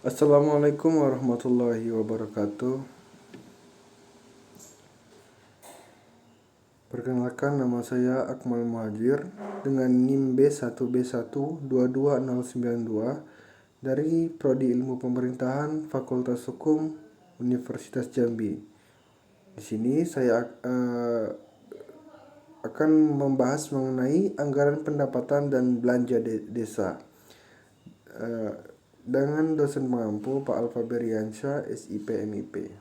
Assalamualaikum warahmatullahi wabarakatuh. Perkenalkan, nama saya Akmal Muhajir dengan NIM B1B1222092 dari Prodi Ilmu Pemerintahan Fakultas Hukum Universitas Jambi. Di sini saya akan membahas mengenai anggaran pendapatan dan belanja desa dengan dosen pengampu Pak Alfa Beriansyah, SIP MIP.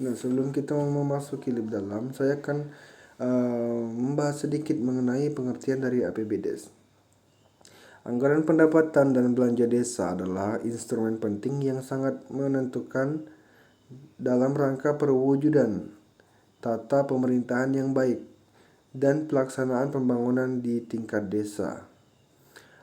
Nah, sebelum kita memasuki lebih dalam, saya akan membahas sedikit mengenai pengertian dari APBDes. Anggaran pendapatan dan belanja desa adalah instrumen penting yang sangat menentukan dalam rangka perwujudan tata pemerintahan yang baik dan pelaksanaan pembangunan di tingkat desa.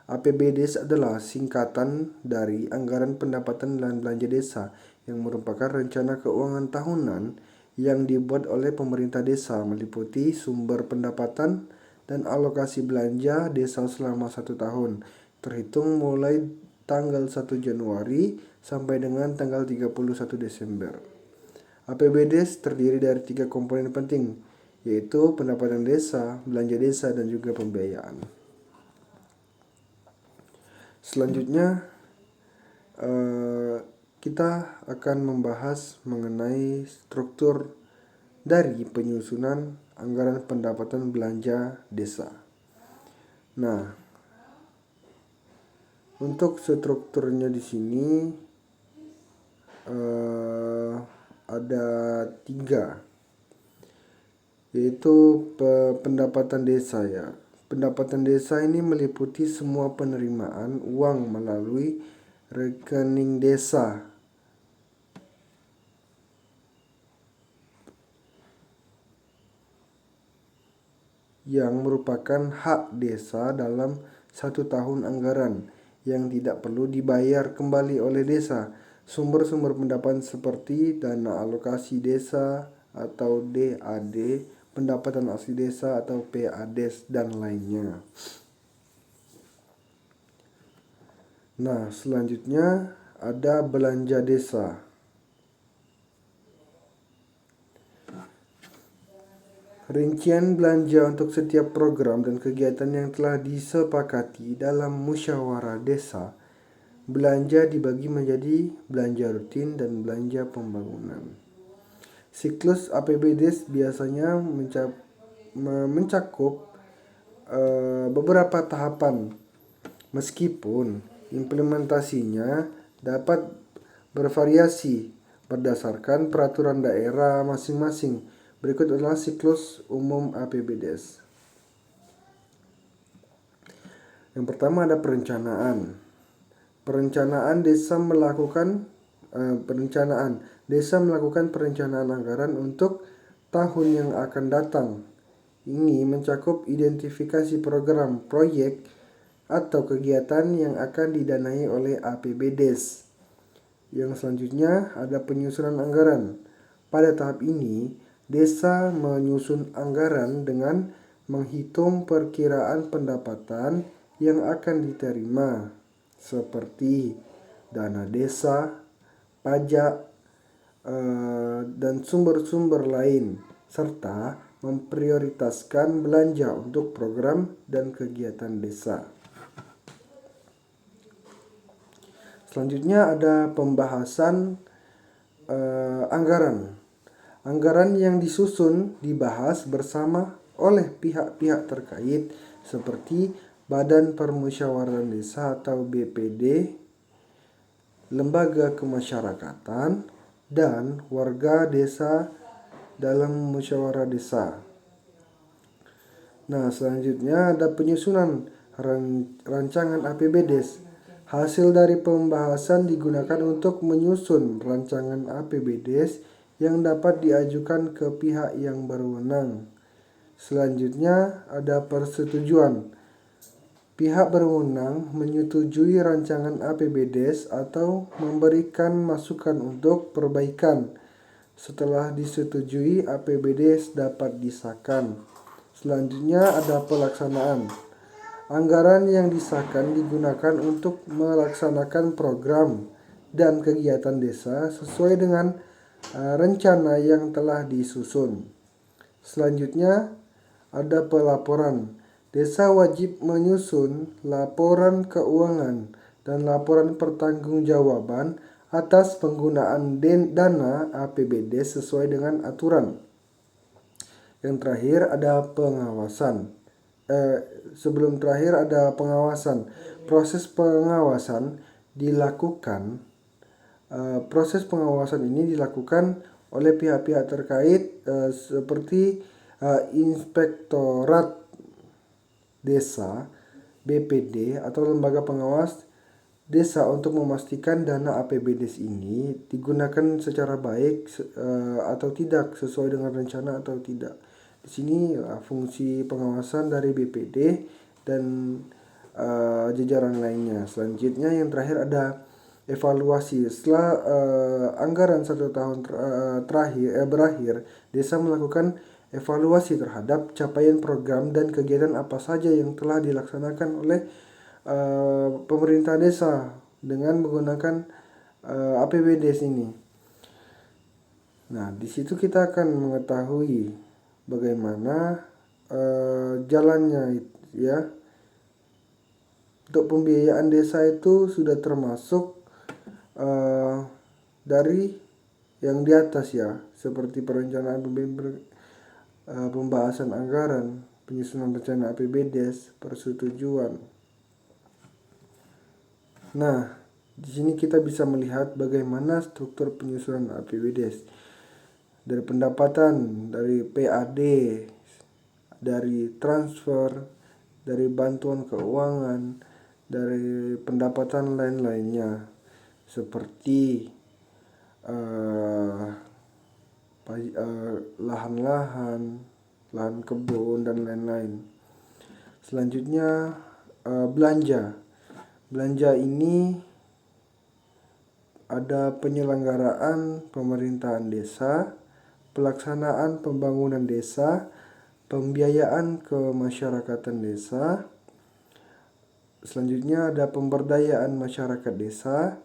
APBDes adalah singkatan dari Anggaran Pendapatan dan Belanja Desa yang merupakan rencana keuangan tahunan yang dibuat oleh pemerintah desa meliputi sumber pendapatan dan alokasi belanja desa selama 1 tahun, terhitung mulai tanggal 1 Januari sampai dengan tanggal 31 Desember. APBDes terdiri dari 3 komponen penting, yaitu pendapatan desa, belanja desa, dan juga pembiayaan. Selanjutnya, kita akan membahas mengenai struktur dari penyusunan anggaran pendapatan belanja desa. Nah, untuk strukturnya di sini ada 3, yaitu pendapatan desa ya. Pendapatan desa ini meliputi semua penerimaan uang melalui rekening desa yang merupakan hak desa dalam 1 tahun anggaran yang tidak perlu dibayar kembali oleh desa. Sumber-sumber pendapatan seperti dana alokasi desa atau DAD, pendapatan asli desa atau PADes, dan lainnya. Nah, selanjutnya ada belanja desa. Rincian belanja untuk setiap program dan kegiatan yang telah disepakati dalam musyawarah desa. Belanja dibagi menjadi belanja rutin dan belanja pembangunan. Siklus APBDes biasanya mencakup beberapa tahapan, meskipun implementasinya dapat bervariasi berdasarkan peraturan daerah masing-masing. Berikut adalah siklus umum APBDes. Yang pertama ada perencanaan. Desa melakukan perencanaan anggaran untuk tahun yang akan datang. Ini mencakup identifikasi program, proyek, atau kegiatan yang akan didanai oleh APBDes. Yang selanjutnya ada penyusunan anggaran. Pada tahap ini, desa menyusun anggaran dengan menghitung perkiraan pendapatan yang akan diterima, seperti dana desa, pajak, dan sumber-sumber lain, serta memprioritaskan belanja untuk program dan kegiatan desa. Selanjutnya ada pembahasan anggaran. Anggaran yang disusun dibahas bersama oleh pihak-pihak terkait seperti Badan Permusyawaratan Desa atau BPD, lembaga kemasyarakatan, dan warga desa dalam musyawarah desa. Nah, selanjutnya ada penyusunan rancangan APBDes. Hasil dari pembahasan digunakan untuk menyusun rancangan APBDes yang dapat diajukan ke pihak yang berwenang. Selanjutnya ada persetujuan. Pihak berwenang menyetujui rancangan APBDes atau memberikan masukan untuk perbaikan. Setelah disetujui, APBDes dapat disahkan. Selanjutnya ada pelaksanaan. Anggaran yang disahkan digunakan untuk melaksanakan program dan kegiatan desa sesuai dengan rencana yang telah disusun. Selanjutnya ada pelaporan. Desa wajib menyusun laporan keuangan dan laporan pertanggungjawaban atas penggunaan dana APBD sesuai dengan aturan. Yang terakhir ada pengawasan. Sebelum terakhir ada pengawasan. Proses pengawasan ini dilakukan oleh pihak-pihak terkait seperti Inspektorat Desa, BPD, atau lembaga pengawas desa untuk memastikan dana APBD ini digunakan secara baik atau tidak, sesuai dengan rencana atau tidak. Di sini fungsi pengawasan dari BPD dan jajaran lainnya. Selanjutnya yang terakhir ada evaluasi. Setelah anggaran 1 tahun berakhir, desa melakukan evaluasi terhadap capaian program dan kegiatan apa saja yang telah dilaksanakan oleh pemerintah desa dengan menggunakan APBD sini. Nah, di situ kita akan mengetahui bagaimana jalannya ya. Untuk pembiayaan desa itu sudah termasuk dari yang di atas ya, seperti perencanaan pembahasan anggaran, penyusunan rencana APBD, persetujuan. Nah, di sini kita bisa melihat bagaimana struktur penyusunan APBD dari pendapatan, dari PAD, dari transfer, dari bantuan keuangan, dari pendapatan lain-lainnya seperti lahan-lahan, lahan kebun dan lain-lain. Selanjutnya belanja. Belanja ini ada penyelenggaraan pemerintahan desa, pelaksanaan pembangunan desa, pembiayaan kemasyarakatan desa. Selanjutnya ada pemberdayaan masyarakat desa,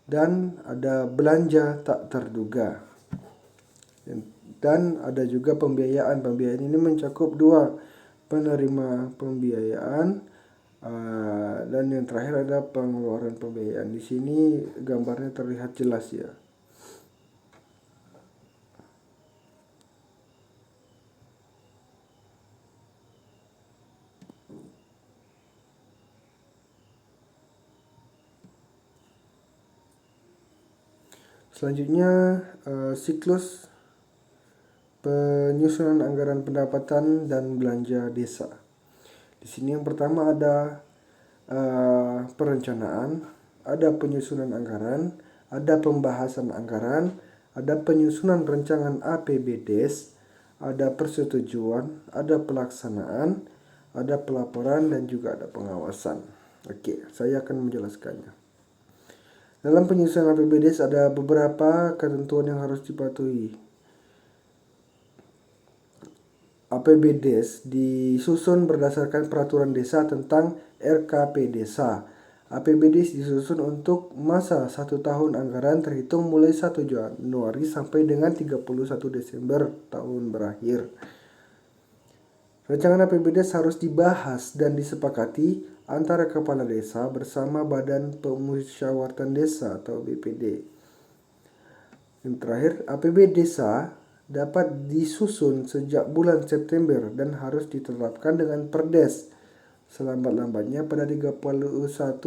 dan ada belanja tak terduga. Dan ada juga pembiayaan. Pembiayaan ini mencakup 2, penerima pembiayaan dan yang terakhir ada pengeluaran pembiayaan. Di sini gambarnya terlihat jelas ya. Selanjutnya siklus penyusunan anggaran pendapatan dan belanja desa. Di sini yang pertama ada perencanaan, ada penyusunan anggaran, ada pembahasan anggaran, ada penyusunan rancangan APBDes, ada persetujuan, ada pelaksanaan, ada pelaporan, dan juga ada pengawasan. Oke, saya akan menjelaskannya. Dalam penyusunan APBDes ada beberapa ketentuan yang harus dipatuhi. APBDes disusun berdasarkan peraturan desa tentang RKP Desa. APBDes disusun untuk masa 1 tahun anggaran terhitung mulai 1 Januari sampai dengan 31 Desember tahun berakhir. Rancangan APBDes harus dibahas dan disepakati antara kepala desa bersama Badan Pemusyawaratan Desa atau BPD. Yang terakhir, APBD desa dapat disusun sejak bulan September dan harus ditetapkan dengan Perdes selambat-lambatnya pada 31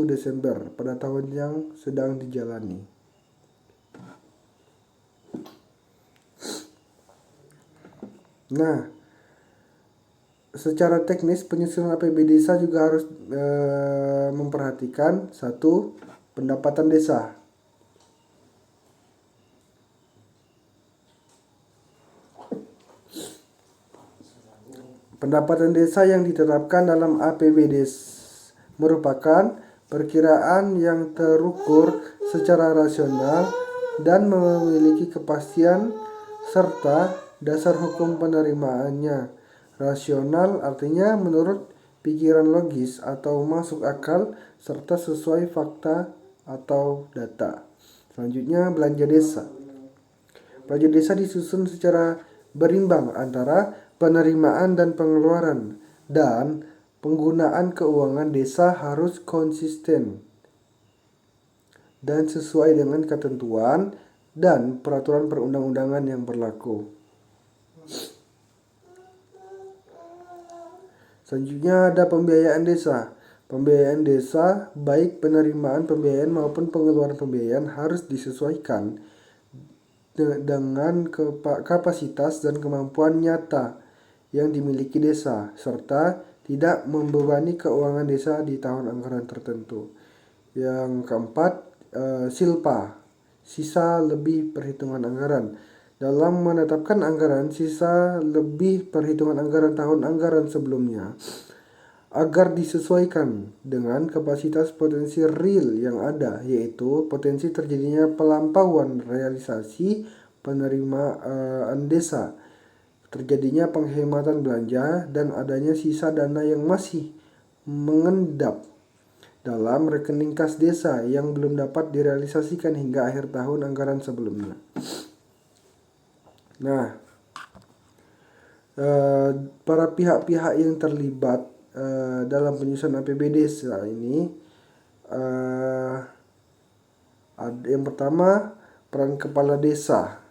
Desember pada tahun yang sedang dijalani. Nah, secara teknis penyusunan APBD desa juga harus memperhatikan 1, pendapatan desa. Pendapatan desa yang ditetapkan dalam APBD merupakan perkiraan yang terukur secara rasional dan memiliki kepastian serta dasar hukum penerimaannya. Rasional artinya menurut pikiran logis atau masuk akal serta sesuai fakta atau data. Selanjutnya, belanja desa. Belanja desa disusun secara berimbang antara penerimaan dan pengeluaran, dan penggunaan keuangan desa harus konsisten dan sesuai dengan ketentuan dan peraturan perundang-undangan yang berlaku. Selanjutnya ada pembiayaan desa. Pembiayaan desa, baik penerimaan pembiayaan maupun pengeluaran pembiayaan harus disesuaikan dengan kapasitas dan kemampuan nyata yang dimiliki desa, serta tidak membebani keuangan desa di tahun anggaran tertentu. Yang keempat, silpa, sisa lebih perhitungan anggaran. Dalam menetapkan anggaran sisa lebih perhitungan anggaran tahun anggaran sebelumnya, agar disesuaikan dengan kapasitas potensi real yang ada, yaitu potensi terjadinya pelampauan realisasi penerimaan desa, terjadinya penghematan belanja, dan adanya sisa dana yang masih mengendap dalam rekening kas desa yang belum dapat direalisasikan hingga akhir tahun anggaran sebelumnya. Nah, para pihak-pihak yang terlibat dalam penyusunan APBD desa ini, yang pertama, peran kepala desa.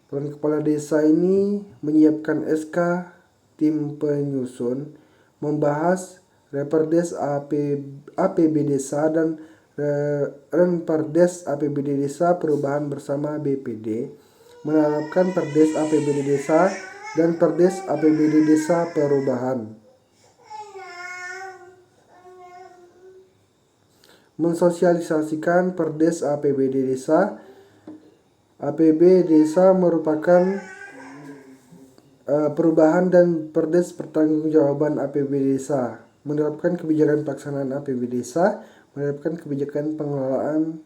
Peran kepala desa ini menyiapkan SK tim penyusun, membahas Reperdes APB Desa dan Renperdes APBD Desa perubahan bersama BPD, menerapkan Perdes APBD Desa dan Perdes APBD Desa perubahan, mensosialisasikan Perdes APBD Desa. APB Desa merupakan perubahan dan Perdes pertanggungjawaban APB Desa, menerapkan kebijakan pelaksanaan APB Desa, menerapkan kebijakan pengelolaan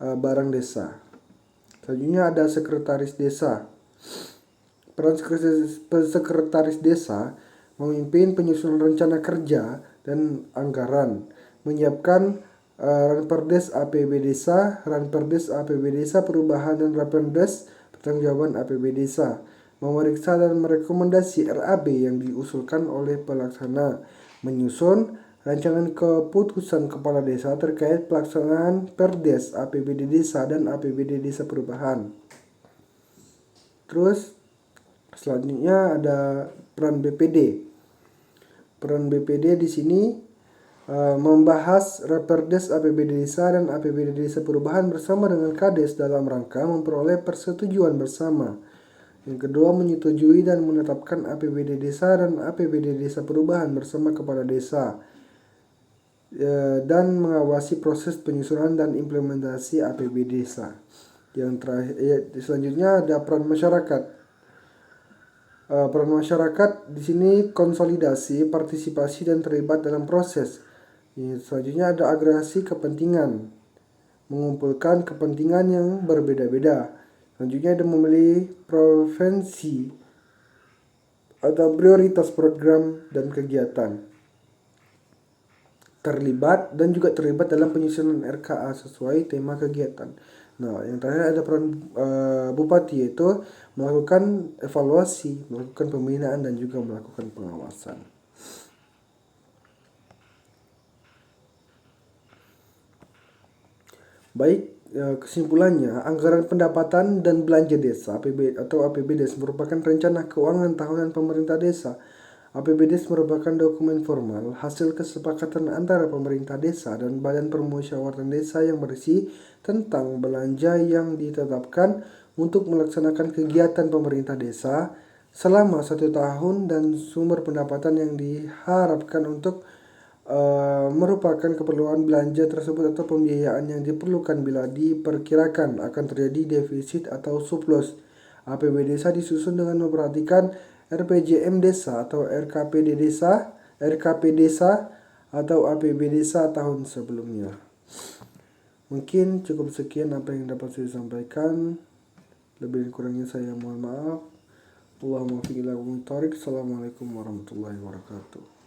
barang desa. Selanjutnya ada sekretaris desa. Peran sekretaris desa memimpin penyusunan rencana kerja dan anggaran, menyiapkan Ranperdes APB Desa, Ranperdes APB Desa perubahan dan Ranperdes pertanggungjawaban APB Desa, memeriksa dan merekomendasi RAB yang diusulkan oleh pelaksana, menyusun rancangan keputusan kepala desa terkait pelaksanaan Perdes APBD Desa dan APBD Desa perubahan. Terus selanjutnya ada peran BPD. Peran BPD di sini membahas Raperdes APBD Desa dan APBD Desa perubahan bersama dengan Kades dalam rangka memperoleh persetujuan bersama. Yang kedua, menyetujui dan menetapkan APBD Desa dan APBD Desa perubahan bersama kepala desa, dan mengawasi proses penyusunan dan implementasi APBD Desa. Yang terakhir, selanjutnya ada peran masyarakat. Peran masyarakat di sini konsolidasi, partisipasi, dan terlibat dalam proses. Selanjutnya ada agregasi kepentingan, mengumpulkan kepentingan yang berbeda-beda. Selanjutnya ada memilih provinsi atau prioritas program dan kegiatan. Terlibat dan juga terlibat dalam penyusunan RKA sesuai tema kegiatan. Nah, yang terakhir ada peran bupati, yaitu melakukan evaluasi, melakukan pembinaan, dan juga melakukan pengawasan. Baik, kesimpulannya, anggaran pendapatan dan belanja desa APB atau APBDes merupakan rencana keuangan tahunan pemerintah desa. APBDes merupakan dokumen formal hasil kesepakatan antara pemerintah desa dan badan permusyawaratan desa yang berisi tentang belanja yang ditetapkan untuk melaksanakan kegiatan pemerintah desa selama 1 tahun dan sumber pendapatan yang diharapkan untuk merupakan keperluan belanja tersebut atau pembiayaan yang diperlukan bila diperkirakan akan terjadi defisit atau surplus. APBD Desa disusun dengan memperhatikan RPJM Desa atau RKPD Desa, RKP Desa atau APB Desa tahun sebelumnya. Mungkin cukup sekian apa yang dapat saya sampaikan. Lebih kurangnya saya mohon maaf. Assalamualaikum warahmatullahi wabarakatuh.